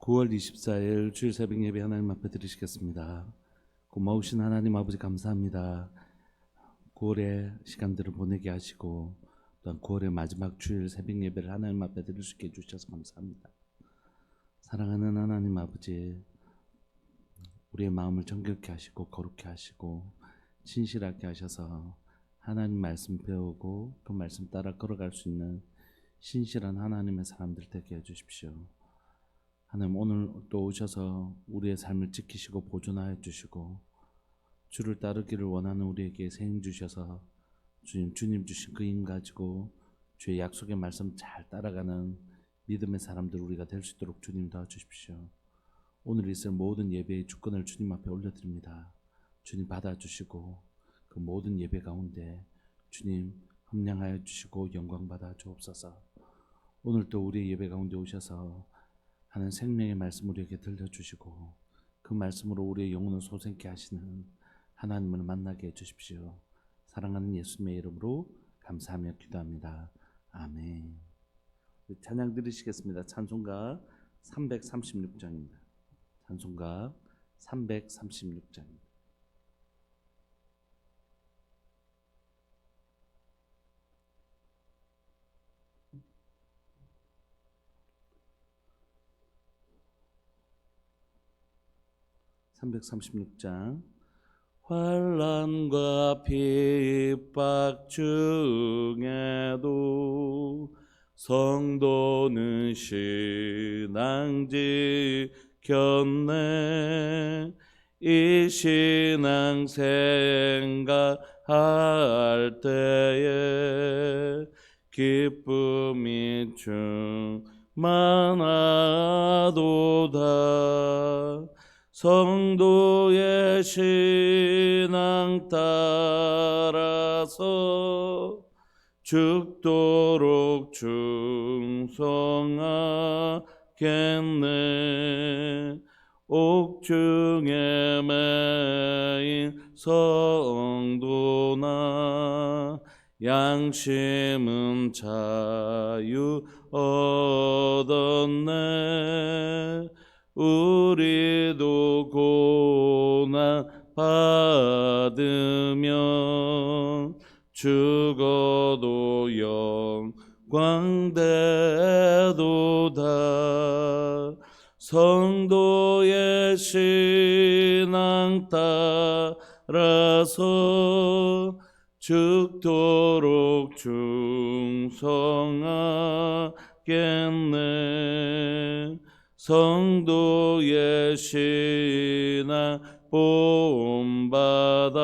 9월 24일 주일 새벽 예배 하나님 앞에 드리시겠습니다. 고마우신 하나님 아버지 감사합니다. 9월의 시간들을 보내게 하시고 또한 9월의 마지막 주일 새벽 예배를 하나님 앞에 드릴 수 있게 해주셔서 감사합니다. 사랑하는 하나님 아버지, 우리의 마음을 정결케 하시고 거룩케 하시고 신실하게 하셔서 하나님 말씀 배우고 그 말씀 따라 걸어갈 수 있는 신실한 하나님의 사람들 되게 해주십시오. 하나님, 오늘 또 오셔서 우리의 삶을 지키시고 보존하여 주시고 주를 따르기를 원하는 우리에게 새 힘 주셔서 주님 주신 그 힘 가지고 주의 약속의 말씀 잘 따라가는 믿음의 사람들 우리가 될 수 있도록 주님 도와주십시오. 오늘 있을 모든 예배의 주권을 주님 앞에 올려드립니다. 주님 받아주시고 그 모든 예배 가운데 주님 함량하여 주시고 영광 받아 주옵소서. 오늘 또 우리의 예배 가운데 오셔서 하는 생명의 말씀 우리에게 들려주시고 그 말씀으로 우리의 영혼을 소생케 하시는 하나님을 만나게 해주십시오. 사랑하는 예수님의 이름으로 감사하며 기도합니다. 아멘. 찬양 드리시겠습니다. 찬송가 336장입니다. 찬송가 336장입니다. (336장) 환난과 핍박 중에도 성도는 신앙 지켰네. 이 신앙 생각할 때에 기쁨이 충만하도다. 성도의 신앙 따라서 죽도록 충성하겠네. 옥중에 매인 성도나 양심은 자유 얻었네. 우리도 고난 받으면 죽어도 영광되도다. 성도의 신앙 따라서 죽도록 충성하겠네. 성도의 신앙 본받아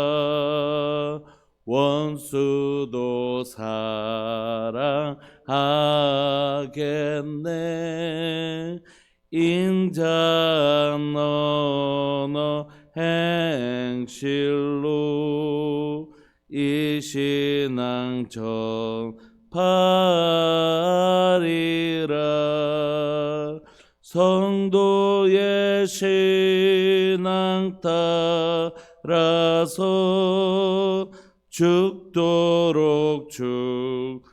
원수도 사랑하겠네. 인자한 언어 행실로 이 신앙 전파리라. 성도의 신앙 따라서 죽도록 충성하겠네.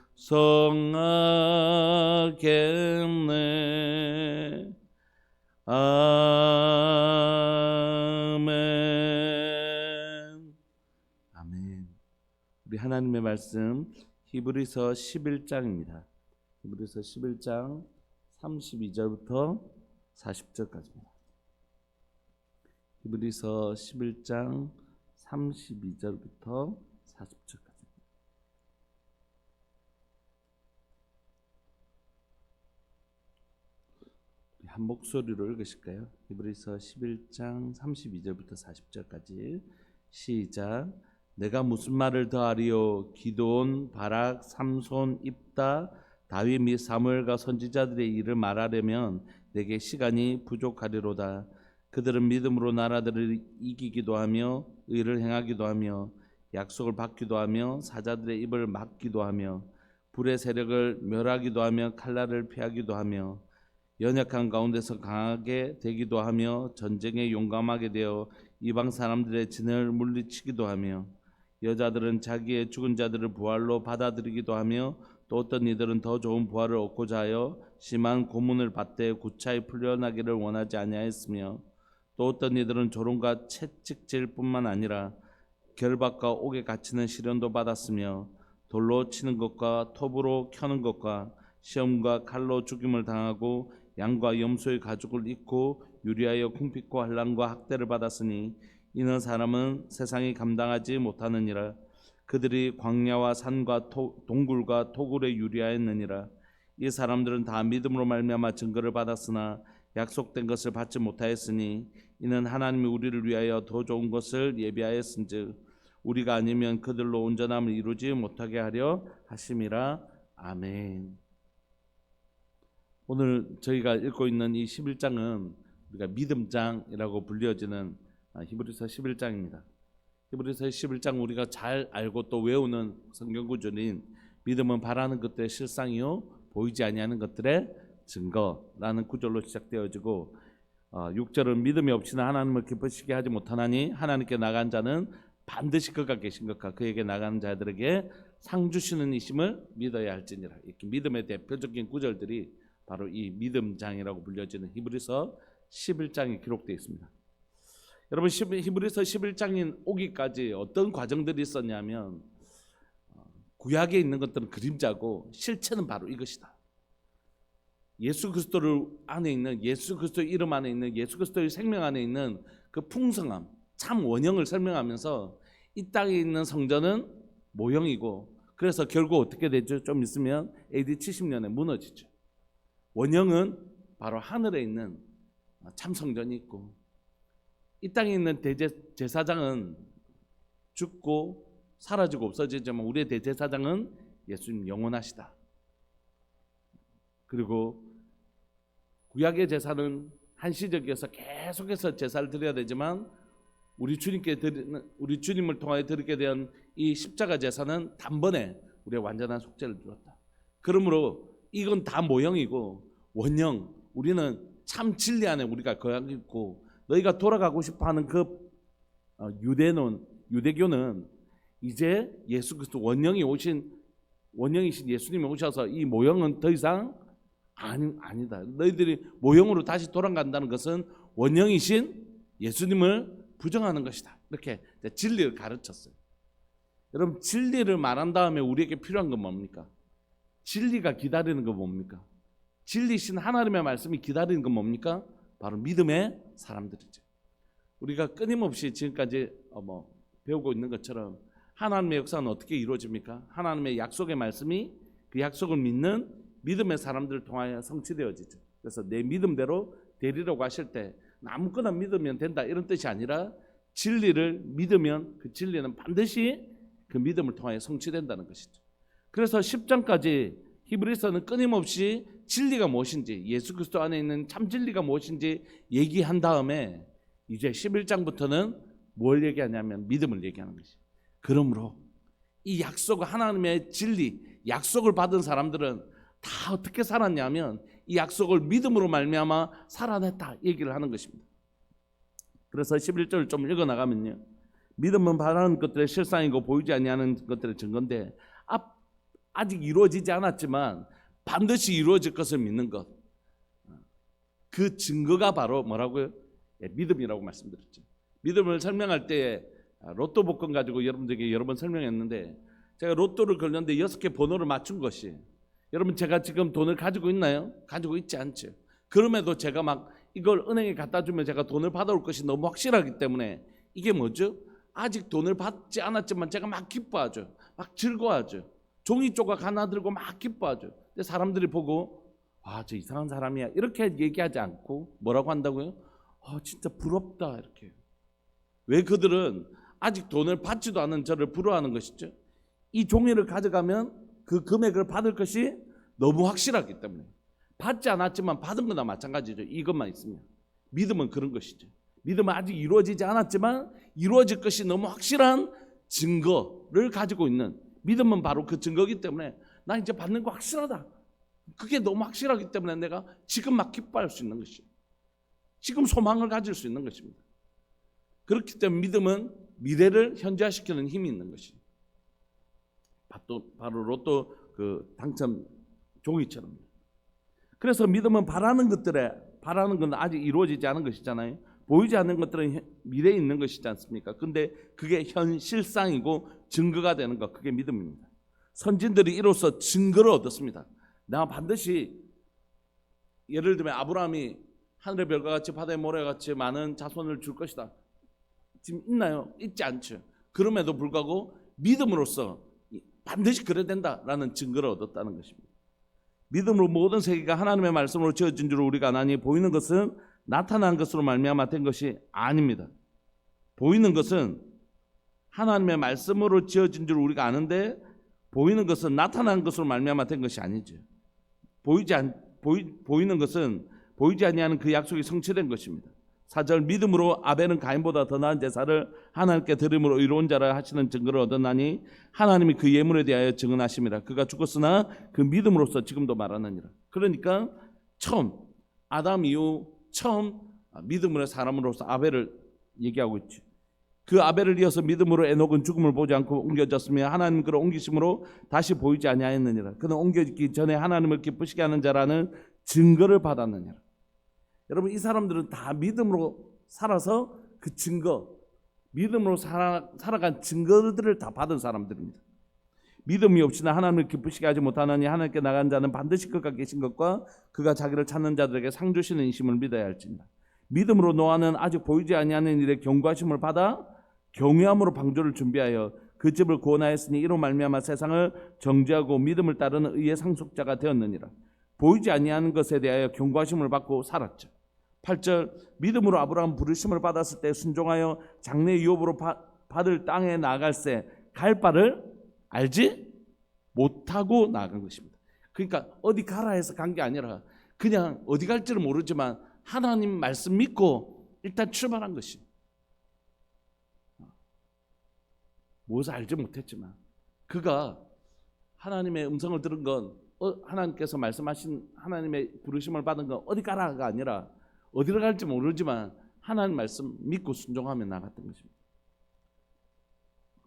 아멘. 아멘. 우리 하나님의 말씀 히브리서 11장입니다. 히브리서 11장 32절부터 40절까지입니다. 히브리서 11장 32절부터 40절까지. 한 목소리로 읽으실까요? 히브리서 11장 32절부터 40절까지 시작. 내가 무슨 말을 더하리요? 기드온, 바락, 삼손, 입다, 다윗 및 사무엘과 선지자들의 일을 말하려면 내게 시간이 부족하리로다. 그들은 믿음으로 나라들을 이기기도 하며 의를 행하기도 하며 약속을 받기도 하며 사자들의 입을 막기도 하며 불의 세력을 멸하기도 하며 칼날을 피하기도 하며 연약한 가운데서 강하게 되기도 하며 전쟁에 용감하게 되어 이방 사람들의 진을 물리치기도 하며 여자들은 자기의 죽은 자들을 부활로 받아들이기도 하며 또 어떤 이들은 더 좋은 부활을 얻고자 하여 심한 고문을 받되 구차히 풀려나기를 원하지 아니하였으며 또 어떤 이들은 조롱과 채찍질 뿐만 아니라 결박과 옥에 갇히는 시련도 받았으며 돌로 치는 것과 톱으로 켜는 것과 시험과 칼로 죽임을 당하고 양과 염소의 가죽을 입고 유리하여 궁핍과 환난과 학대를 받았으니 이는 사람은 세상이 감당하지 못하느니라. 그들이 광야와 산과 동굴과 토굴에 유리하였느니라. 이 사람들은 다 믿음으로 말미암아 증거를 받았으나 약속된 것을 받지 못하였으니 이는 하나님이 우리를 위하여 더 좋은 것을 예비하였은즉 우리가 아니면 그들로 온전함을 이루지 못하게 하려 하심이라. 아멘. 오늘 저희가 읽고 있는 이 11장은 우리가 믿음장이라고 불려지는 히브리서 11장입니다. 히브리서 11장 우리가 잘 알고 또 외우는 성경 구절인 믿음은 바라는 것들의 실상이요 보이지 아니하는 것들의 증거라는 구절로 시작되어지고 6절은 믿음이 없이는 하나님을 기쁘시게 하지 못하나니 하나님께 나간 자는 반드시 그가 계신 것과 그에게 나가는 자들에게 상 주시는 이심을 믿어야 할지니라. 이렇게 믿음의 대표적인 구절들이 바로 이 믿음장이라고 불려지는 히브리서 11장에 기록되어 있습니다. 여러분 히브리서 11장인 오기까지 어떤 과정들이 있었냐면 구약에 있는 것들은 그림자고 실체는 바로 이것이다. 예수 그리스도를 안에 있는 예수 그리스도의 이름 안에 있는 예수 그리스도의 생명 안에 있는 그 풍성함 참 원형을 설명하면서 이 땅에 있는 성전은 모형이고 그래서 결국 어떻게 되죠? 좀 있으면 AD 70년에 무너지죠. 원형은 바로 하늘에 있는 참 성전이 있고 이 땅에 있는 대제사장은 죽고 사라지고 없어지지만 우리의 대제사장은 예수님 영원하시다. 그리고 구약의 제사는 한시적이어서 계속해서 제사를 드려야 되지만 우리 주님을 통하여 드리게 된 이 십자가 제사는 단번에 우리의 완전한 속죄를 이루었다. 그러므로 이건 다 모형이고 원형 우리는 참 진리 안에 우리가 거하고 있고 너희가 돌아가고 싶어하는 그 유대교는 이제 예수 그리스도 원형이신 예수님이 오셔서 이 모형은 더 이상 아니다. 너희들이 모형으로 다시 돌아간다는 것은 원형이신 예수님을 부정하는 것이다. 이렇게 진리를 가르쳤어요. 여러분 진리를 말한 다음에 우리에게 필요한 건 뭡니까? 진리가 기다리는 건 뭡니까? 진리신 하나님의 말씀이 기다리는 건 뭡니까? 바로 믿음의 사람들이죠. 우리가 끊임없이 지금까지 배우고 있는 것처럼 하나님의 역사는 어떻게 이루어집니까? 하나님의 약속의 말씀이 그 약속을 믿는 믿음의 사람들을 통하여 성취되어지죠. 그래서 내 믿음대로 되리라고 하실 때 아무거나 믿으면 된다 이런 뜻이 아니라 진리를 믿으면 그 진리는 반드시 그 믿음을 통하여 성취된다는 것이죠. 그래서 10장까지 히브리서는 끊임없이 진리가 무엇인지 예수 그리스도 안에 있는 참 진리가 무엇인지 얘기한 다음에 이제 11장부터는 뭘 얘기하냐면 믿음을 얘기하는 것이죠. 그러므로 이 약속을 하나님의 진리 약속을 받은 사람들은 다 어떻게 살았냐면 이 약속을 믿음으로 말미암아 살아냈다 얘기를 하는 것입니다. 그래서 11절을 좀 읽어나가면요 믿음은 바라는 것들의 실상이고 보이지 아니하는 것들의 증거인데 아직 이루어지지 않았지만 반드시 이루어질 것을 믿는 것 그 증거가 바로 뭐라고요? 믿음이라고 말씀드렸죠. 믿음을 설명할 때 로또 복권 가지고 여러분들에게 여러 번 설명했는데 제가 로또를 걸렸는데 6개 번호를 맞춘 것이 여러분 제가 지금 돈을 가지고 있나요? 가지고 있지 않죠. 그럼에도 제가 막 이걸 은행에 갖다 주면 제가 돈을 받아올 것이 너무 확실하기 때문에 이게 뭐죠? 아직 돈을 받지 않았지만 제가 막 기뻐하죠. 막 즐거워하죠. 종이 조각 하나 들고 막 기뻐하죠. 근데 사람들이 보고 저 이상한 사람이야 이렇게 얘기하지 않고 뭐라고 한다고요? 진짜 부럽다 이렇게. 왜 그들은 아직 돈을 받지도 않은 저를 부러워하는 것이죠. 이 종이를 가져가면 그 금액을 받을 것이 너무 확실하기 때문에 받지 않았지만 받은 거나 마찬가지죠. 이것만 있으면 믿음은 그런 것이죠. 믿음은 아직 이루어지지 않았지만 이루어질 것이 너무 확실한 증거를 가지고 있는 믿음은 바로 그 증거이기 때문에 나 이제 받는 거 확실하다. 그게 너무 확실하기 때문에 내가 지금 막 기뻐할 수 있는 것이죠. 지금 소망을 가질 수 있는 것입니다. 그렇기 때문에 믿음은 미래를 현재화시키는 힘이 있는 것이죠. 바로 로또 그 당첨 종이처럼. 그래서 믿음은 바라는 건 아직 이루어지지 않은 것이잖아요. 보이지 않는 것들은 미래에 있는 것이지 않습니까? 근데 그게 현실상이고 증거가 되는 것, 그게 믿음입니다. 선진들이 이로써 증거를 얻었습니다. 내가 반드시, 예를 들면 아브라함이 하늘의 별과 같이 바다의 모래와 같이 많은 자손을 줄 것이다. 지금 있나요? 있지 않죠. 그럼에도 불구하고 믿음으로써 반드시 그래야 된다라는 증거를 얻었다는 것입니다. 믿음으로 모든 세계가 하나님의 말씀으로 지어진 줄 우리가 아나니 보이는 것은 나타난 것으로 말미암아 된 것이 아닙니다. 보이는 것은 하나님의 말씀으로 지어진 줄 우리가 아는데 보이는 것은 나타난 것으로 말미암아 된 것이 아니죠. 보이는 것은 보이지 아니하는 그 약속이 성취된 것입니다. 4절 믿음으로 아벨은 가인보다 더 나은 제사를 하나님께 드림으로 의로운 자라 하시는 증거를 얻었나니 하나님이 그 예물에 대하여 증언하심이라. 그가 죽었으나 그 믿음으로써 지금도 말하느니라. 그러니까 처음 아담 이후 처음 믿음으로 사람으로서 아벨을 얘기하고 있지. 그 아벨을 이어서 믿음으로 에녹은 죽음을 보지 않고 옮겨졌으며 하나님 그를 옮기심으로 다시 보이지 아니하였느니라. 그는 옮겨지기 전에 하나님을 기쁘시게 하는 자라는 증거를 받았느니라. 여러분, 이 사람들은 다 믿음으로 살아서 그 증거, 믿음으로 살아간 증거들을 다 받은 사람들입니다. 믿음이 없이는 하나님을 기쁘시게 하지 못하느니 하나님께 나간 자는 반드시 그가 계신 것과 그가 자기를 찾는 자들에게 상 주시는 이심을 믿어야 할지니라. 믿음으로 노아는 아직 보이지 아니하는 일에 경고하심을 받아 경외함으로 방주를 준비하여 그 집을 구원하였으니 이로 말미암아 세상을 정죄하고 믿음을 따르는 의의 상속자가 되었느니라. 보이지 아니하는 것에 대하여 경고하심을 받고 살았죠. 8절 믿음으로 아브라함 부르심을 받았을 때 순종하여 장래 유업으로 받을 땅에 나아갈새 갈 바를 알지 못하고 나아간 것입니다. 그러니까 어디 가라 해서 간 게 아니라 그냥 어디 갈지를 모르지만 하나님 말씀 믿고 일단 출발한 것이. 무엇을 알지 못했지만 그가 하나님의 음성을 들은 건 하나님께서 말씀하신 하나님의 부르심을 받은 건 어디 가라가 아니라 어디로 갈지 모르지만 하나님 말씀 믿고 순종하며 나갔던 것입니다.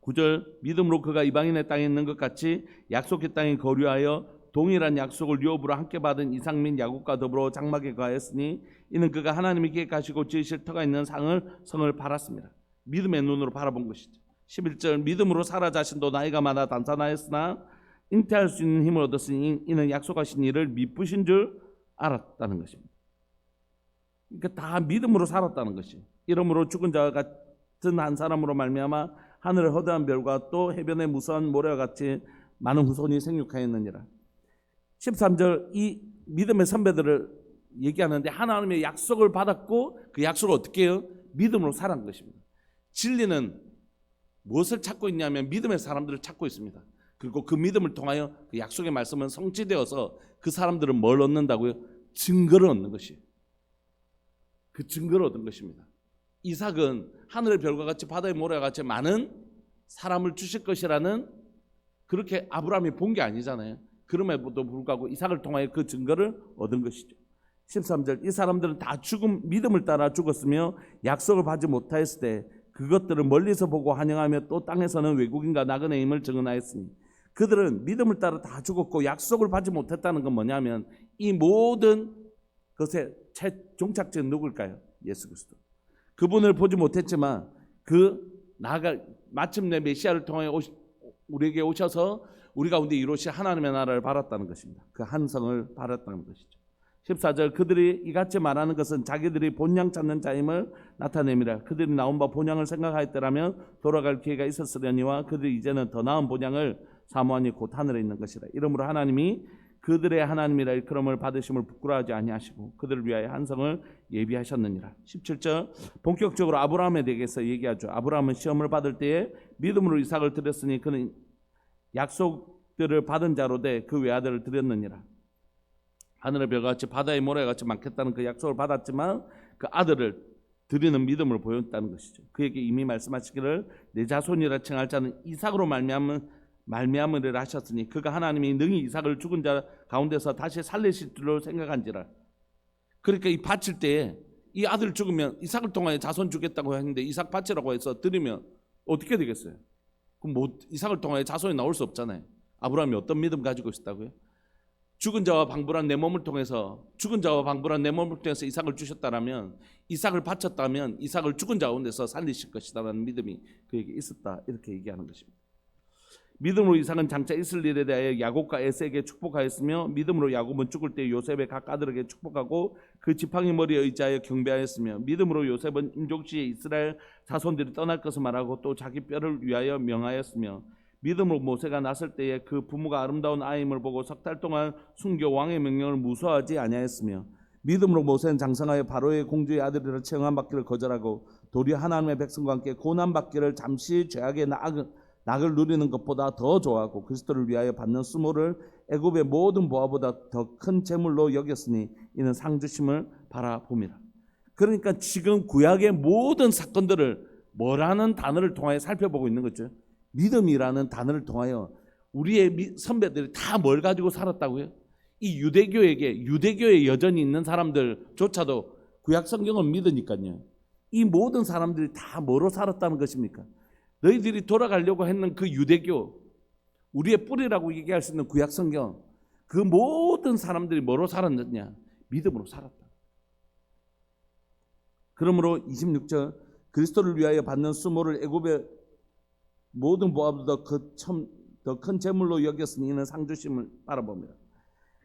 9절 믿음으로 그가 이방인의 땅에 있는 것 같이 약속의 땅에 거류하여 동일한 약속을 유업으로 함께 받은 이삭 및 야곱과 더불어 장막에 거하였으니 이는 그가 하나님이 계획하시고 지으실 터가 있는 성을 바랐습니다. 믿음의 눈으로 바라본 것이죠. 11절 믿음으로 사라 자신도 나이가 많아 단산하였으나 잉태할 수 있는 힘을 얻었으니 이는 약속하신 일을 미쁘신 줄 알았다는 것입니다. 그러니까 다 믿음으로 살았다는 것이. 이러므로 죽은 자와 같은 한 사람으로 말미암아 하늘의 허다한 별과 또 해변의 무수한 모래와 같이 많은 후손이 생육하였느니라. 13절 이 믿음의 선배들을 얘기하는데 하나님의 약속을 받았고 그 약속을 어떻게 해요? 믿음으로 살아간 것입니다. 진리는 무엇을 찾고 있냐면 믿음의 사람들을 찾고 있습니다. 그리고 그 믿음을 통하여 그 약속의 말씀은 성취되어서 그 사람들은 뭘 얻는다고요? 증거를 얻는 것이에요. 그 증거를 얻은 것입니다. 이삭은 하늘의 별과 같이 바다의 모래와 같이 많은 사람을 주실 것이라는 그렇게 아브라함이 본 게 아니잖아요. 그럼에도 불구하고 이삭을 통하여 그 증거를 얻은 것이죠. 13절 이 사람들은 다 믿음을 따라 죽었으며 약속을 받지 못하였을 때 그것들을 멀리서 보고 환영하며 또 땅에서는 외국인과 나그네의 힘을 증언하였으니 그들은 믿음을 따라 다 죽었고 약속을 받지 못했다는 건 뭐냐면 이 모든 것의 종착지는 누굴까요? 예수 그리스도. 그분을 보지 못했지만 마침내 메시아를 통해 우리에게 오셔서 우리 가운데 이루실 하나님의 나라를 바랐다는 것입니다. 그 한성을 바랐다는 것이죠. 14절 그들이 이같이 말하는 것은 자기들이 본향 찾는 자임을 나타냅니다. 그들이 나온 바 본향을 생각하였더라면 돌아갈 기회가 있었으려니와 그들이 이제는 더 나은 본향을 사모하니 곧 하늘에 있는 것이라. 이러므로 하나님이 그들의 하나님이라 일컬음을 받으심을 부끄러워하지 아니하시고 그들을 위하여 한성을 예비하셨느니라. 17절 본격적으로 아브라함에 대해서 얘기하죠. 아브라함은 시험을 받을 때에 믿음으로 이삭을 드렸으니 그는 약속들을 받은 자로 돼 그 외아들을 드렸느니라. 하늘의 별같이 바다의 모래같이 많겠다는 그 약속을 받았지만 그 아들을 드리는 믿음을 보였다는 것이죠. 그에게 이미 말씀하시기를 내 자손이라 칭할 자는 이삭으로 말미암으리라 하셨으니 그가 하나님이 능히 이삭을 죽은 자 가운데서 다시 살리실 줄로 생각한지라. 그러니까 이 바칠 때에 이 아들 죽으면 이삭을 통하여 자손 주겠다고 했는데 이삭 바치라고 해서 드리면 어떻게 되겠어요? 그럼 이삭을 통하여 자손이 나올 수 없잖아요. 아브라함이 어떤 믿음 가지고 있었다고요? 죽은 자와 방불한 내 몸을 통해서 이삭을 주셨다라면, 이삭을 바쳤다면 이삭을 죽은 자 가운데서 살리실 것이다라는 믿음이 그에게 있었다, 이렇게 얘기하는 것입니다. 믿음으로 이삭은 장차 있을 일에 대하여 야곱과 에서에게 축복하였으며, 믿음으로 야곱은 죽을 때 요셉의 각 아들에게 축복하고 그 지팡이 머리에 의지하여 경배하였으며, 믿음으로 요셉은 임종시에 이스라엘 자손들이 떠날 것을 말하고 또 자기 뼈를 위하여 명하였으며, 믿음으로 모세가 났을 때에 그 부모가 아름다운 아임을 보고 석 달 동안 순교 왕의 명령을 무서워하지 아니하였으며, 믿음으로 모세는 장성하여 바로의 공주의 아들이라 청함받기를 거절하고 도리어 하나님의 백성과 함께 고난받기를 잠시 죄악의 낙을 누리는 것보다 더 좋아하고 그리스도를 위하여 받는 수모를 애굽의 모든 보화보다 더 큰 재물로 여겼으니 이는 상 주심을 바라봅니다. 그러니까 지금 구약의 모든 사건들을 뭐라는 단어를 통하여 살펴보고 있는 거죠? 믿음이라는 단어를 통하여 우리의 선배들이 다 뭘 가지고 살았다고요? 이 유대교에 여전히 있는 사람들조차도 구약 성경을 믿으니까요, 이 모든 사람들이 다 뭐로 살았다는 것입니까? 너희들이 돌아가려고 했는 그 유대교, 우리의 뿌리라고 얘기할 수 있는 구약 성경, 그 모든 사람들이 뭐로 살았느냐? 믿음으로 살았다. 그러므로 26절, 그리스도를 위하여 받는 수모를 애굽의 모든 보화보다 더 큰 재물로 여겼으니 이는 상 주심을 바라봅니다.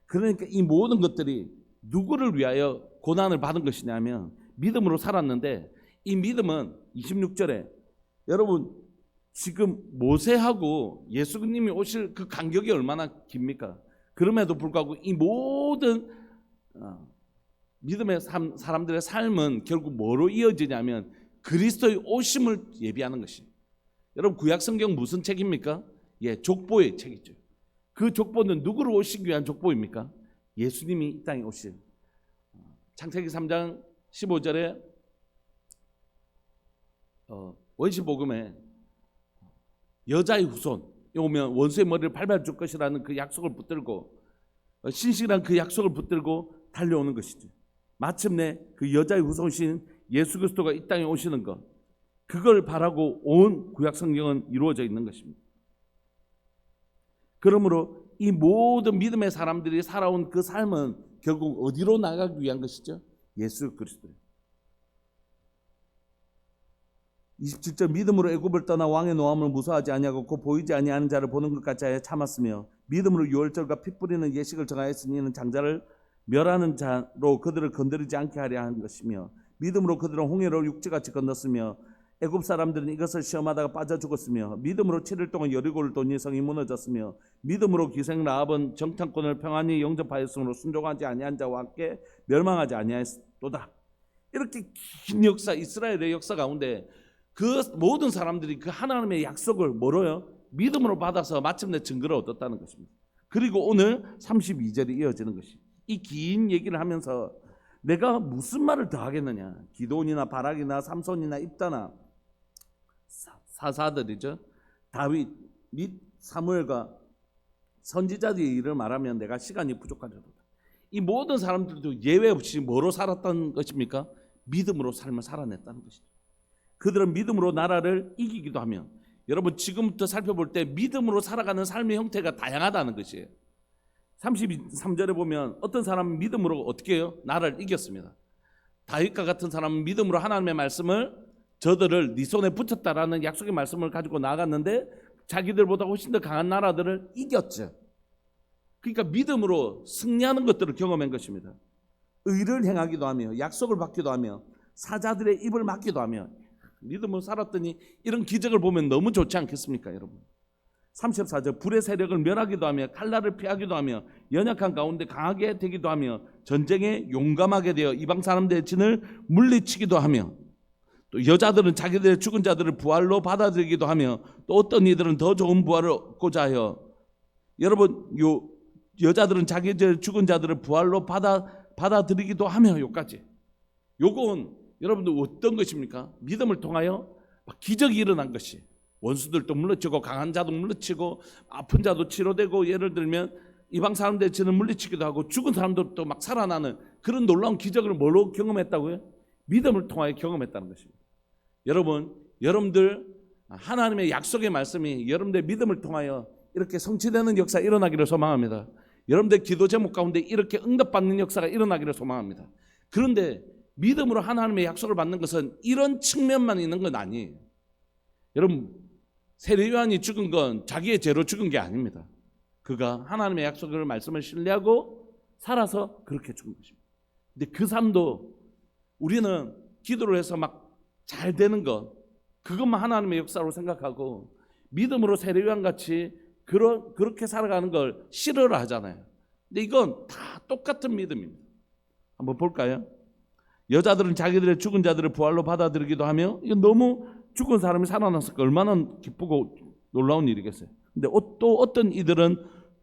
그러니까 이 모든 것들이 누구를 위하여 고난을 받은 것이냐면 믿음으로 살았는데, 이 믿음은 26절에 여러분 지금 모세하고 예수님이 오실 그 간격이 얼마나 깁니까? 그럼에도 불구하고 이 모든 믿음의 사람들의 삶은 결국 뭐로 이어지냐면 그리스도의 오심을 예비하는 것이. 여러분 구약 성경 무슨 책입니까? 족보의 책이죠. 그 족보는 누구를 오시기 위한 족보입니까? 예수님이 이 땅에 오실. 창세기 3장 15절에 원시복음에 여자의 후손 오면 원수의 머리를 밟아 줄 것이라는 그 약속을 붙들고, 신실한 그 약속을 붙들고 달려오는 것이죠. 마침내 그 여자의 후손이신 예수 그리스도가 이 땅에 오시는 것, 그걸 바라고 온 구약 성경은 이루어져 있는 것입니다. 그러므로 이 모든 믿음의 사람들이 살아온 그 삶은 결국 어디로 나가기 위한 것이죠? 예수 그리스도예요. 27절, 믿음으로 애굽을 떠나 왕의 노함을 무서워하지 아니하고 곧 보이지 아니하는 자를 보는 것 같이 하여 참았으며, 믿음으로 유월절과 피 뿌리는 예식을 정하였으니 이는 장자를 멸하는 자로 그들을 건드리지 않게 하려 하는 것이며, 믿음으로 그들은 홍해를 육지같이 건넜으며 애굽 사람들은 이것을 시험하다가 빠져 죽었으며, 믿음으로 7일 동안 여리고를 돈이 성이 무너졌으며, 믿음으로 기생 라합은 정탐꾼을 평안히 영접하였으므로 순종하지 아니한 자와 함께 멸망하지 아니하였도다. 이렇게 긴 역사, 이스라엘의 역사 가운데 그 모든 사람들이 그 하나님의 약속을 뭐로요? 믿음으로 받아서 마침내 증거를 얻었다는 것입니다. 그리고 오늘 32절이 이어지는 것이, 이 긴 얘기를 하면서 내가 무슨 말을 더 하겠느냐? 기도원이나 바락이나 삼손이나 입다나 사사들이죠, 다윗 및 사무엘과 선지자들의 일을 말하면 내가 시간이 부족하리로다. 이 모든 사람들도 예외 없이 뭐로 살았다는 것입니까? 믿음으로 삶을 살아냈다는 것이죠. 그들은 믿음으로 나라를 이기기도 하며, 여러분 지금부터 살펴볼 때 믿음으로 살아가는 삶의 형태가 다양하다는 것이에요. 33절에 보면 어떤 사람은 믿음으로 어떻게 해요? 나라를 이겼습니다. 다윗과 같은 사람은 믿음으로 하나님의 말씀을, 저들을 네 손에 붙였다라는 약속의 말씀을 가지고 나갔는데 자기들보다 훨씬 더 강한 나라들을 이겼죠. 그러니까 믿음으로 승리하는 것들을 경험한 것입니다. 의를 행하기도 하며 약속을 받기도 하며 사자들의 입을 막기도 하며, 믿음으로 살았더니 이런 기적을 보면 너무 좋지 않겠습니까, 여러분? 34절, 불의 세력을 멸하기도 하며 칼날을 피하기도 하며 연약한 가운데 강하게 되기도 하며 전쟁에 용감하게 되어 이방 사람들의 진을 물리치기도 하며, 또 여자들은 자기들의 죽은 자들을 부활로 받아들이기도 하며, 또 어떤 이들은 더 좋은 부활을 얻고자 하여, 여러분 요 여자들은 자기들 죽은 자들을 부활로 받아들이기도 하며, 요까지. 요건 여러분들 어떤 것입니까? 믿음을 통하여 기적이 일어난 것이, 원수들도 물리치고 강한 자도 물리치고 아픈 자도 치료되고, 예를 들면 이방 사람들의 진을 물리치기도 하고 죽은 사람들도 막 살아나는 그런 놀라운 기적을 뭐로 경험했다고요? 믿음을 통하여 경험했다는 것입니다. 여러분들 하나님의 약속의 말씀이 여러분들의 믿음을 통하여 이렇게 성취되는 역사 일어나기를 소망합니다. 여러분들 기도 제목 가운데 이렇게 응답받는 역사가 일어나기를 소망합니다. 그런데 믿음으로 하나님의 약속을 받는 것은 이런 측면만 있는 건 아니에요. 여러분, 세례 요한이 죽은 건 자기의 죄로 죽은 게 아닙니다. 그가 하나님의 약속을 말씀을 신뢰하고 살아서 그렇게 죽은 것입니다. 근데 그 삶도 우리는 기도를 해서 막 잘 되는 것, 그것만 하나님의 역사로 생각하고 믿음으로 세례 요한 같이 그렇게 살아가는 걸 싫어를 하잖아요. 근데 이건 다 똑같은 믿음입니다. 한번 볼까요? 여자들은 자기들의 죽은 자들을 부활로 받아들이기도 하며, 이건 너무 죽은 사람이 살아났을까 얼마나 기쁘고 놀라운 일이겠어요. 근데 또 어떤 이들은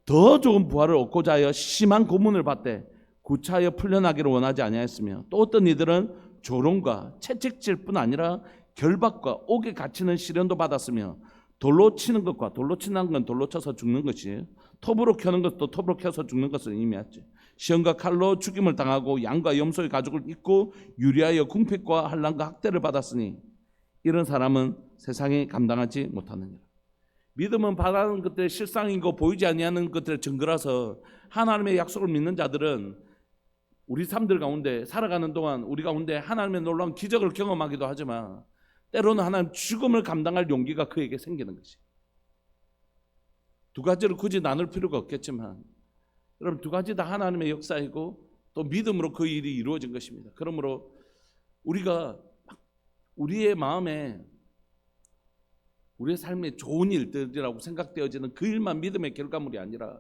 더 좋은 부활을 얻고자 하여 심한 고문을 받되 구차하여 풀려나기를 원하지 아니하였으며, 또 어떤 이들은 조롱과 채찍질 뿐 아니라 결박과 옥에 갇히는 시련도 받았으며, 돌로 치는 것과 돌로 친다는 건 돌로 쳐서 죽는 것이에요. 톱으로 켜는 것도 톱으로 켜서 죽는 것을 의미하지. 시험과 칼로 죽임을 당하고 양과 염소의 가죽을 입고 유리하여 궁핍과 환난과 학대를 받았으니 이런 사람은 세상에 감당하지 못하느니라. 믿음은 바라는 것들의 실상이고 보이지 아니하는 것들의 증거라서 하나님의 약속을 믿는 자들은 우리 삶들 가운데 살아가는 동안 우리 가운데 하나님의 놀라운 기적을 경험하기도 하지만 때로는 하나님 죽음을 감당할 용기가 그에게 생기는 것이. 두 가지를 굳이 나눌 필요가 없겠지만 여러분, 두 가지 다 하나님의 역사이고 또 믿음으로 그 일이 이루어진 것입니다. 그러므로 우리가 우리의 마음에 우리의 삶에 좋은 일들이라고 생각되어지는 그 일만 믿음의 결과물이 아니라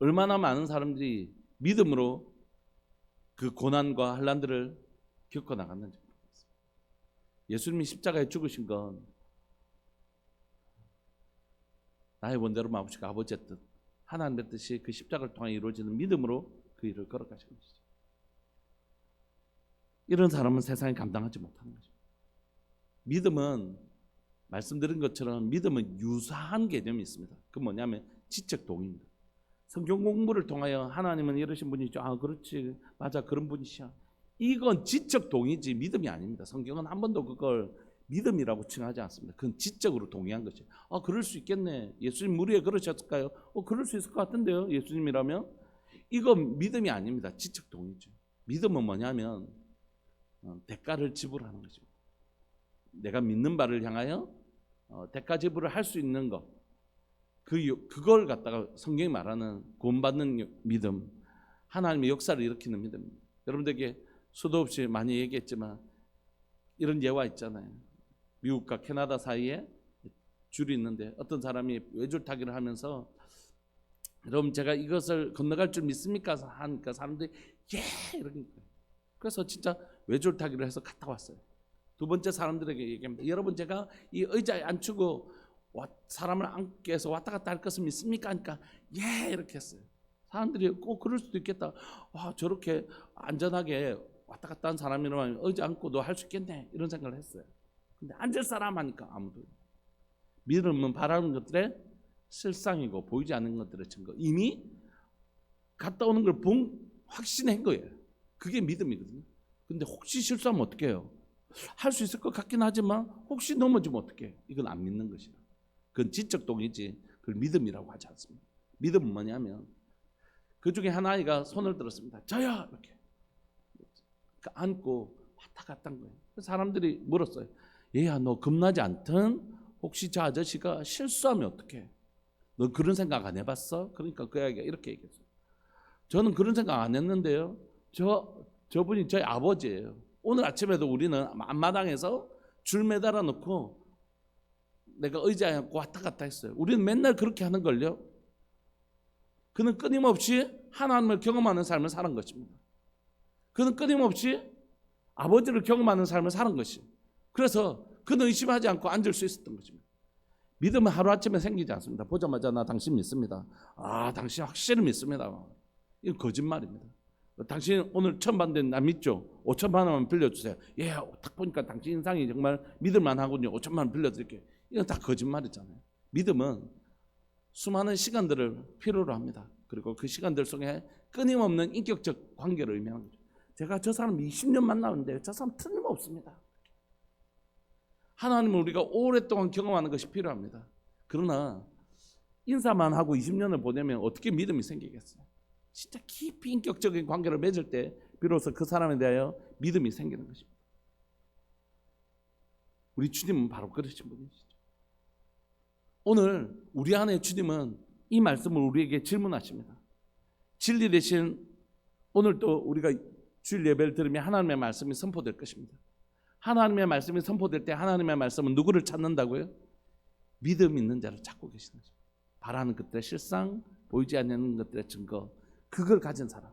얼마나 많은 사람들이 믿음으로 그 고난과 환난들을 겪어 나갔는지. 예수님이 십자가에 죽으신 건 나의 원대로 마음씨가 아버지의 뜻, 하나님의 뜻이 그 십자가를 통해 이루어지는 믿음으로 그 일을 걸어가신 것이죠. 이런 사람은 세상에 감당하지 못하는 거죠. 믿음은 말씀드린 것처럼 믿음은 유사한 개념이 있습니다. 그 뭐냐면 지적 동의입니다. 성경 공부를 통하여 하나님은 이러신 분이죠. 아, 그렇지, 맞아, 그런 분이시야. 이건 지적 동의지 믿음이 아닙니다. 성경은 한 번도 그걸 믿음이라고 칭하지 않습니다. 그건 지적으로 동의한 것이에요. 아, 그럴 수 있겠네. 예수님 무리에 그러셨을까요? 그럴 수 있을 것 같은데요, 예수님이라면. 이건 믿음이 아닙니다. 지적 동의죠. 믿음은 뭐냐면 대가를 지불하는 것입니다. 내가 믿는 바를 향하여 대가 지불을 할 수 있는 것, 그걸 갖다가 성경이 말하는 구원받는 믿음, 하나님의 역사를 일으키는 믿음입니다. 여러분들에게 수도 없이 많이 얘기했지만 이런 예화 있잖아요. 미국과 캐나다 사이에 줄이 있는데 어떤 사람이 외줄 타기를 하면서 여러분, 제가 이것을 건너갈 줄 믿습니까? 하니까 사람들이 예! 이러니까. 그래서 진짜 외줄 타기를 해서 갔다 왔어요. 두 번째 사람들에게 얘기합니다. 여러분, 제가 이 의자에 앉히고 사람을 앉게 해서 왔다 갔다 할 것을 믿습니까? 하니까 예! 이렇게 했어요. 사람들이 꼭 그럴 수도 있겠다. 와, 저렇게 안전하게 왔다 갔다 한 사람이라면 의자 앉고도 할 수 있겠네, 이런 생각을 했어요. 근데 앉을 사람 하니까 아무도. 믿음은 바라는 것들의 실상이고 보이지 않는 것들의 증거. 이미 갔다 오는 걸 확신한 거예요. 그게 믿음이거든요. 근데 혹시 실수하면 어떻게 해요? 할 수 있을 것 같긴 하지만 혹시 넘어지면 어떻게 해요? 이건 안 믿는 것이라. 그건 지적 동의지 그걸 믿음이라고 하지 않습니다. 믿음은 뭐냐면 그 중에 한 아이가 손을 들었습니다. 저요! 이렇게 안고 왔다 갔다 한 거예요. 사람들이 물었어요. 얘야, 너 겁나지 않든 혹시 저 아저씨가 실수하면 어떡해? 너 그런 생각 안 해봤어? 그러니까 그 아이가 이렇게 얘기했어요. 저는 그런 생각 안 했는데요. 저분이 저희 아버지예요. 오늘 아침에도 우리는 앞마당에서 줄 매달아 놓고 내가 의자에 앉고 왔다 갔다 했어요. 우리는 맨날 그렇게 하는 걸요. 그는 끊임없이 하나님을 경험하는 삶을 사는 것입니다. 그는 끊임없이 아버지를 경험하는 삶을 사는 것이. 그래서 그는 의심하지 않고 앉을 수 있었던 것입니다. 믿음은 하루아침에 생기지 않습니다. 보자마자 나 당신 믿습니다. 아, 당신 확실히 믿습니다. 이건 거짓말입니다. 당신 오늘 처음 봤는데 나 믿죠? 5천만 원만 빌려주세요. 예, 딱 보니까 당신 인상이 정말 믿을만 하군요. 5천만 원 빌려드릴게요. 이건 다 거짓말이잖아요. 믿음은 수많은 시간들을 필요로 합니다. 그리고 그 시간들 속에 끊임없는 인격적 관계를 의미하는 거죠. 제가 저 사람 20년 만나는데 저 사람 틀림없습니다. 하나님을 우리가 오랫동안 경험하는 것이 필요합니다. 그러나 인사만 하고 20년을 보내면 어떻게 믿음이 생기겠어요? 진짜 깊이 인격적인 관계를 맺을 때 비로소 그 사람에 대하여 믿음이 생기는 것입니다. 우리 주님은 바로 그러신 분이시죠. 오늘 우리 안에 주님은 이 말씀을 우리에게 질문하십니다. 진리 대신 오늘 또 우리가 주일 예배를 들으면 하나님의 말씀이 선포될 것입니다. 하나님의 말씀이 선포될 때 하나님의 말씀은 누구를 찾는다고요? 믿음 있는 자를 찾고 계시는 거죠. 바라는 것들의 실상, 보이지 않는 것들의 증거, 그걸 가진 사람.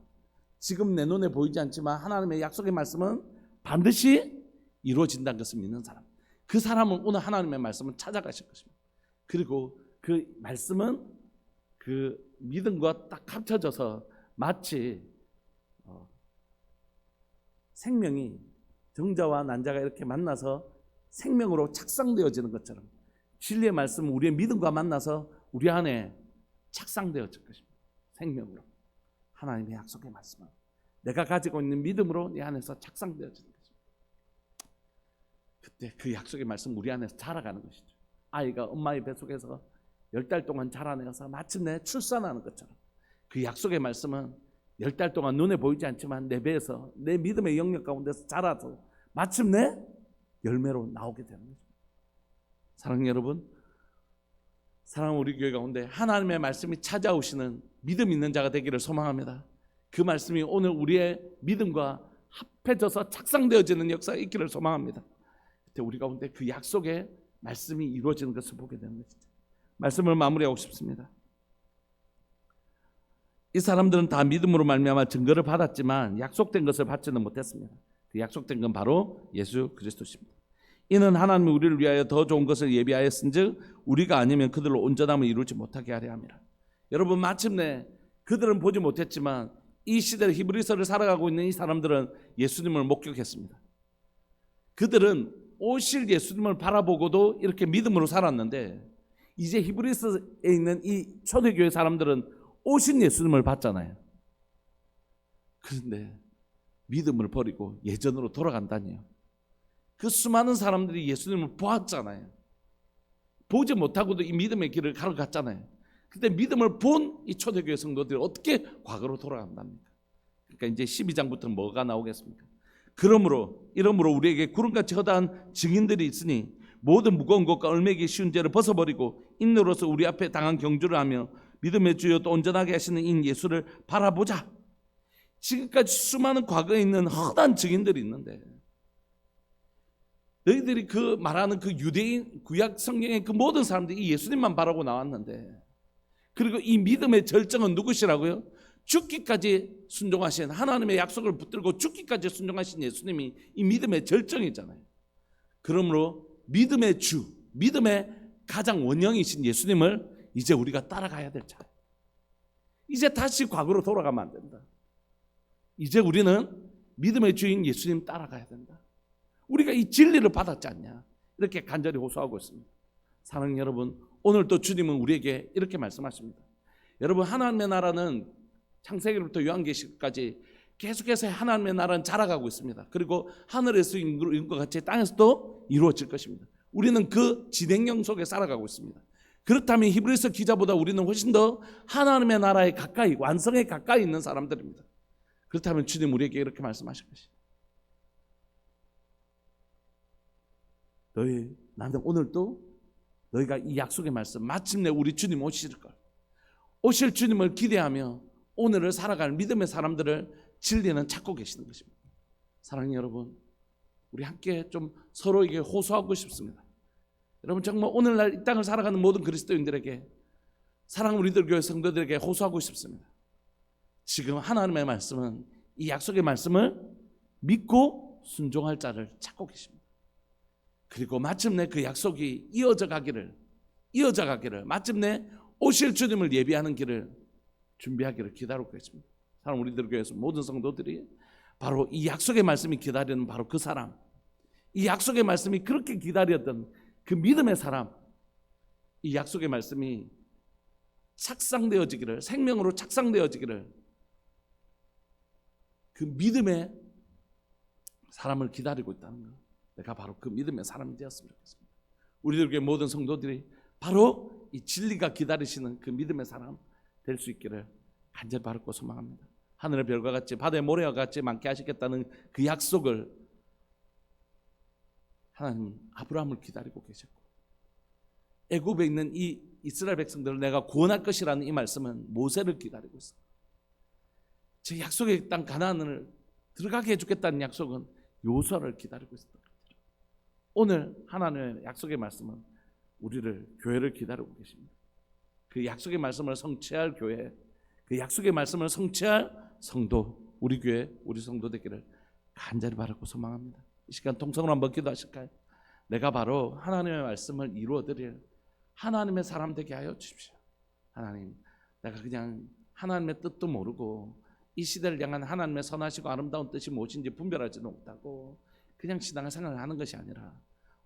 지금 내 눈에 보이지 않지만 하나님의 약속의 말씀은 반드시 이루어진다는 것을 믿는 사람. 그 사람은 오늘 하나님의 말씀을 찾아가실 것입니다. 그리고 그 말씀은 그 믿음과 딱 합쳐져서 마치 생명이 정자와 난자가 이렇게 만나서 생명으로 착상되어지는 것처럼 진리의 말씀은 우리의 믿음과 만나서 우리 안에 착상되어질 것입니다. 생명으로. 하나님의 약속의 말씀은 내가 가지고 있는 믿음으로 내 안에서 착상되어지는 것입니다. 그때 그 약속의 말씀 우리 안에서 자라가는 것이죠. 아이가 엄마의 뱃속에서 10달 동안 자라내어서 마침내 출산하는 것처럼 그 약속의 말씀은 10달 동안 눈에 보이지 않지만 내 배에서 내 믿음의 영역 가운데서 자라서 마침내 열매로 나오게 되는 거죠. 사랑하는 여러분, 사랑하는 우리 교회 가운데 하나님의 말씀이 찾아오시는 믿음 있는 자가 되기를 소망합니다. 그 말씀이 오늘 우리의 믿음과 합해져서 착상되어지는 역사가 있기를 소망합니다. 그때 우리 가운데 그 약속의 말씀이 이루어지는 것을 보게 되는 것이죠. 말씀을 마무리하고 싶습니다. 이 사람들은 다 믿음으로 말미암아 증거를 받았지만 약속된 것을 받지는 못했습니다. 그 약속된 건 바로 예수 그리스도십니다. 이는 하나님이 우리를 위하여 더 좋은 것을 예비하였은즉 우리가 아니면 그들로 온전함을 이루지 못하게 하려 함이라. 여러분, 마침내 그들은 보지 못했지만 이 시대 히브리서를 살아가고 있는 이 사람들은 예수님을 목격했습니다. 그들은 오실 예수님을 바라보고도 이렇게 믿음으로 살았는데 이제 히브리서에 있는 이 초대교회 사람들은 오신 예수님을 봤잖아요. 그런데 믿음을 버리고 예전으로 돌아간다니요. 그 수많은 사람들이 예수님을 보았잖아요. 보지 못하고도 이 믿음의 길을 걸어갔잖아요. 그때 믿음을 본 이 초대교회 성도들이 어떻게 과거로 돌아간답니까? 그러니까 이제 12장부터 뭐가 나오겠습니까? 이러므로 우리에게 구름같이 허다한 증인들이 있으니 모든 무거운 것과 얼매기 쉬운 죄를 벗어버리고 인내로서 우리 앞에 당한 경주를 하며 믿음의 주여 또 온전하게 하시는 이 예수를 바라보자. 지금까지 수많은 과거에 있는 허다한 증인들이 있는데 너희들이 그 말하는 그 유대인 구약 성경의 그 모든 사람들이 이 예수님만 바라고 나왔는데, 그리고 이 믿음의 절정은 누구시라고요? 죽기까지 순종하신, 하나님의 약속을 붙들고 죽기까지 순종하신 예수님이 이 믿음의 절정이잖아요. 그러므로 믿음의 주, 믿음의 가장 원형이신 예수님을 이제 우리가 따라가야 될 차례. 이제 다시 과거로 돌아가면 안 된다. 이제 우리는 믿음의 주인 예수님 따라가야 된다. 우리가 이 진리를 받았지 않냐, 이렇게 간절히 호소하고 있습니다. 사랑하는 여러분, 오늘 또 주님은 우리에게 이렇게 말씀하십니다. 여러분, 하나님의 나라는 창세기로부터 요한계시까지 계속해서 하나님의 나라는 자라가고 있습니다. 그리고 하늘에서 이룬 것 같이 땅에서도 이루어질 것입니다. 우리는 그 진행형 속에 살아가고 있습니다. 그렇다면 히브리서 기자보다 우리는 훨씬 더 하나님의 나라에 가까이, 완성에 가까이 있는 사람들입니다. 그렇다면 주님 우리에게 이렇게 말씀하실 것입니다. 나는 오늘도 너희가 이 약속의 말씀, 마침내 우리 주님 오실 걸, 오실 주님을 기대하며 오늘을 살아갈 믿음의 사람들을 진리는 찾고 계시는 것입니다. 사랑하는 여러분, 우리 함께 좀 서로에게 호소하고 싶습니다. 여러분, 정말 오늘날 이 땅을 살아가는 모든 그리스도인들에게, 사랑하는 우리들 교회 성도들에게 호소하고 싶습니다. 지금 하나님의 말씀은, 이 약속의 말씀을 믿고 순종할 자를 찾고 계십니다. 그리고 마침내 그 약속이 이어져 가기를, 마침내 오실 주님을 예비하는 길을 준비하기를 기다리고 계십니다. 사랑, 우리들 교회에서 모든 성도들이 바로 이 약속의 말씀이 기다리는 바로 그 사람, 이 약속의 말씀이 그렇게 기다렸던 그 믿음의 사람, 이 약속의 말씀이 착상되어지기를, 생명으로 착상되어지기를, 그 믿음의 사람을 기다리고 있다는 것, 내가 바로 그 믿음의 사람이 되었으면 좋겠습니다. 우리들 교회 모든 성도들이 바로 이 진리가 기다리시는 그 믿음의 사람 될 수 있기를 간절히 바라고 소망합니다. 하늘의 별과 같이 바다의 모래와 같이 많게 하시겠다는 그 약속을 하나님 아브라함을 기다리고 계셨고, 애굽에 있는 이 이스라엘 백성들을 내가 구원할 것이라는 이 말씀은 모세를 기다리고 있어요. 제 약속의 땅 가나안을 들어가게 해주겠다는 약속은 요수아를 기다리고 있었던 것이죠. 오늘 하나님의 약속의 말씀은 우리를, 교회를 기다리고 계십니다. 그 약속의 말씀을 성취할 교회, 그 약속의 말씀을 성취할 성도, 우리 교회, 우리 성도 되기를 간절히 바라고 소망합니다. 이 시간 통성으로 한번 기도하실까요? 내가 바로 하나님의 말씀을 이루어드릴 하나님의 사람 되게 하여 주십시오. 하나님, 내가 그냥 하나님의 뜻도 모르고 이 시대를 향한 하나님의 선하시고 아름다운 뜻이 무엇인지 분별하지도 못하고 그냥 신앙을 생각하는 것이 아니라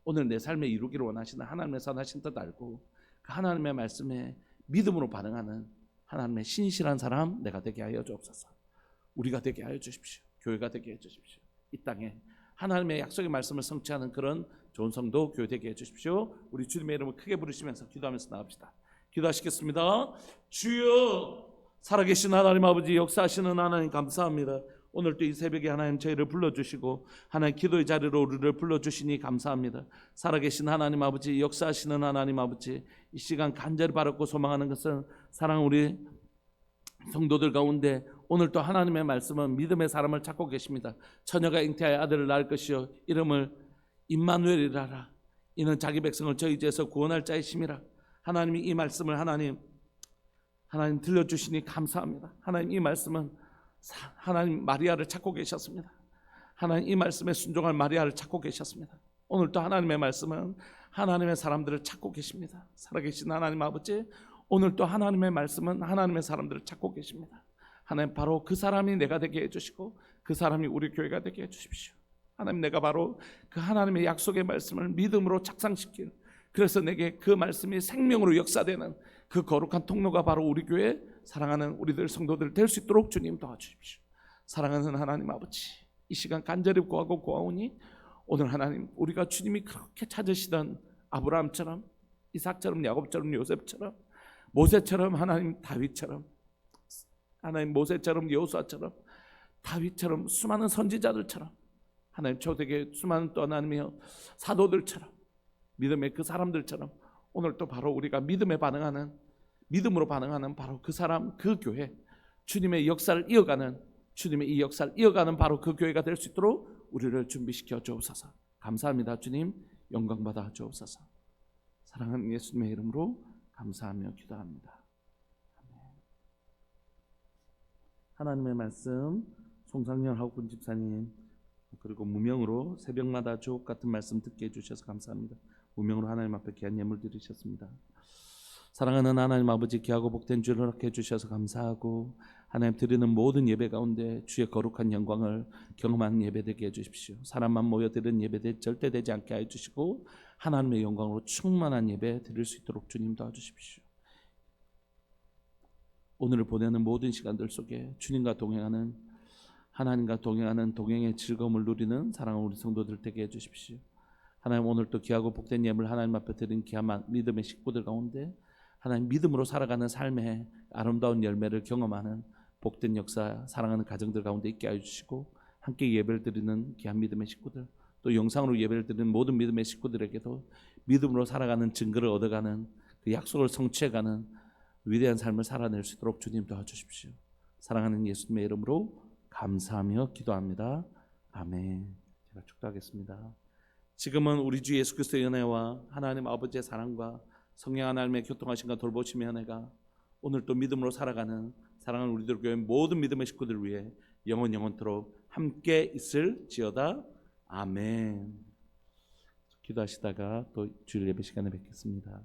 오늘 내 삶에 이루기를 원하시는 하나님의 선하신 뜻 알고 그 하나님의 말씀에 믿음으로 반응하는 하나님의 신실한 사람 내가 되게 하여 주옵소서. 우리가 되게 하여 주십시오. 교회가 되게 해 주십시오. 이 땅에 하나님의 약속의 말씀을 성취하는 그런 좋은 성도 교회 되게 해 주십시오. 우리 주님의 이름을 크게 부르시면서 기도하면서 나갑시다. 기도하시겠습니다. 주여, 살아계신 하나님 아버지, 역사하시는 하나님 감사합니다. 오늘 또 이 새벽에 하나님 저희를 불러주시고 하나님 기도의 자리로 우리를 불러주시니 감사합니다. 살아계신 하나님 아버지, 역사하시는 하나님 아버지, 이 시간 간절히 바라고 소망하는 것은 사랑하는 우리 성도들 가운데 오늘 또 하나님의 말씀은 믿음의 사람을 찾고 계십니다. 처녀가 잉태하여 아들을 낳을 것이요 이름을 임마누엘이라라. 이는 자기 백성을 저희 죄에서 구원할 자이심이라. 하나님이 이 말씀을 하나님 들려주시니 감사합니다. 하나님 이 말씀은 하나님 마리아를 찾고 계셨습니다. 하나님 이 말씀에 순종할 마리아를 찾고 계셨습니다. 오늘 또 하나님의 말씀은 하나님의 사람들을 찾고 계십니다. 살아계신 하나님 아버지, 오늘 또 하나님의 말씀은 하나님의 사람들을 찾고 계십니다. 하나님, 바로 그 사람이 내가 되게 해주시고 그 사람이 우리 교회가 되게 해주십시오. 하나님, 내가 바로 그 하나님의 약속의 말씀을 믿음으로 착상시킬, 그래서 내게 그 말씀이 생명으로 역사되는 그 거룩한 통로가 바로 우리 교회 사랑하는 우리들 성도들 될 수 있도록 주님 도와주십시오. 사랑하는 하나님 아버지, 이 시간 간절히 구하고 고하오니 오늘 하나님, 우리가 주님이 그렇게 찾으시던 아브라함처럼, 이삭처럼, 야곱처럼, 요셉처럼, 모세처럼, 하나님 다윗처럼, 하나님 모세처럼, 여호수아처럼, 다윗처럼, 수많은 선지자들처럼, 하나님 초대교회 수많은 또 하나님의 사도들처럼, 믿음의 그 사람들처럼 오늘 또 바로 우리가 믿음으로 반응하는 바로 그 사람, 그 교회, 주님의 역사를 이어가는, 주님의 이 역사를 이어가는 바로 그 교회가 될 수 있도록 우리를 준비시켜 주옵소서. 감사합니다. 주님, 영광 받아 주옵소서. 사랑하는 예수님의 이름으로 감사하며 기도합니다. 아멘. 하나님의 말씀 송상열 하우군 집사님, 그리고 무명으로 새벽마다 주옥 같은 말씀 듣게 해주셔서 감사합니다. 무명으로 하나님 앞에 귀한 예물 드리셨습니다. 사랑하는 하나님 아버지, 귀하고 복된 주를 허락해 주셔서 감사하고 하나님 드리는 모든 예배 가운데 주의 거룩한 영광을 경험하는 예배 되게 해주십시오. 사람만 모여 드리는 예배 절대 되지 않게 해주시고 하나님의 영광으로 충만한 예배 드릴 수 있도록 주님 도와주십시오. 오늘을 보내는 모든 시간들 속에 주님과 동행하는, 하나님과 동행하는 동행의 즐거움을 누리는 사랑하는 우리 성도들 되게 해주십시오. 하나님, 오늘 또 귀하고 복된 예물 하나님 앞에 드린 귀한 믿음의 식구들 가운데 하나님 믿음으로 살아가는 삶의 아름다운 열매를 경험하는 복된 역사, 사랑하는 가정들 가운데 있게 해주시고 함께 예배를 드리는 귀한 믿음의 식구들, 또 영상으로 예배를 드리는 모든 믿음의 식구들에게도 믿음으로 살아가는 증거를 얻어가는, 그 약속을 성취해가는 위대한 삶을 살아낼 수 있도록 주님 도와주십시오. 사랑하는 예수님의 이름으로 감사하며 기도합니다. 아멘. 제가 축도하겠습니다. 지금은 우리 주 예수 그리스도의 은혜와 하나님 아버지의 사랑과 성령 하나님의 교통하심과 돌보심의 은혜가 오늘 또 믿음으로 살아가는 사랑하는 우리들 교회 모든 믿음의 식구들 위해 영원토록 함께 있을지어다. 아멘. 기도하시다가 또 주일 예배 시간에 뵙겠습니다.